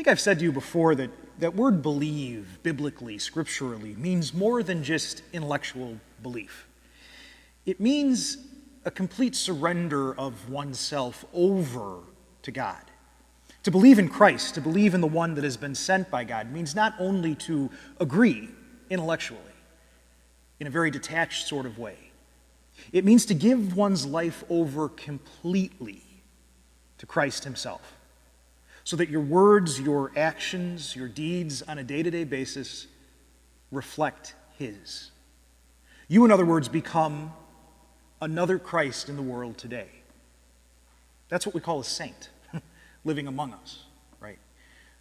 think I've said to you before that that word believe, biblically, scripturally, means more than just intellectual belief. It means a complete surrender of oneself over to God. To believe in Christ, to believe in the one that has been sent by God, means not only to agree intellectually, in a very detached sort of way. It means to give one's life over completely to Christ himself, so that your words, your actions, your deeds on a day-to-day basis reflect his. You, in other words, become another Christ in the world today. That's what we call a saint living among us, right?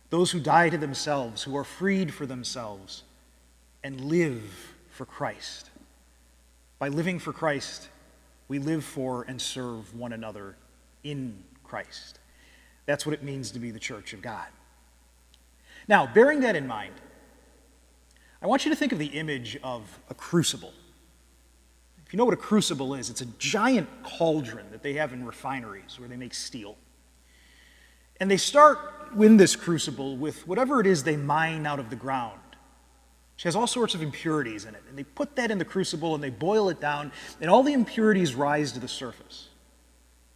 Those who die to themselves, who are freed for themselves, and live for Christ. By living for Christ, we live for and serve one another in Christ. That's what it means to be the church of God. Now, bearing that in mind, I want you to think of the image of a crucible. If you know what a crucible is, it's a giant cauldron that they have in refineries where they make steel. And they start in this crucible with whatever it is they mine out of the ground, which has all sorts of impurities in it. And they put that in the crucible and they boil it down, and all the impurities rise to the surface.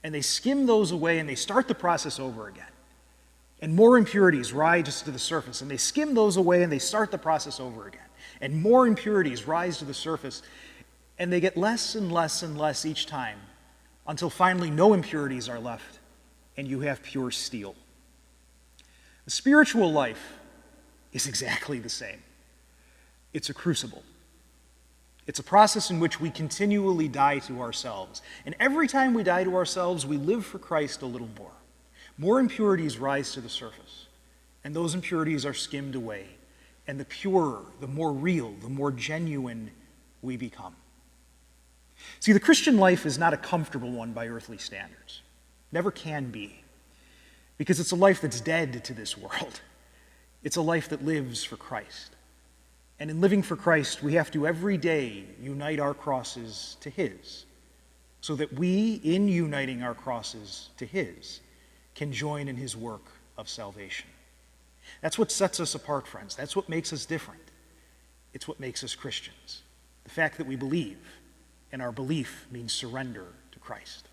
And they skim those away and they start the process over again. And more impurities rise to the surface, and they skim those away and they start the process over again. And more impurities rise to the surface, and they get less and less and less each time, until finally no impurities are left and you have pure steel. The spiritual life is exactly the same. It's a crucible. It's a process in which we continually die to ourselves. And every time we die to ourselves, we live for Christ a little more. More impurities rise to the surface, and those impurities are skimmed away. And the purer, the more real, the more genuine we become. See, the Christian life is not a comfortable one by earthly standards. Never can be. Because it's a life that's dead to this world. It's a life that lives for Christ. And in living for Christ, we have to every day unite our crosses to his, so that we, in uniting our crosses to his, can join in his work of salvation. That's what sets us apart, friends. That's what makes us different. It's what makes us Christians. The fact that we believe, and our belief means surrender to Christ.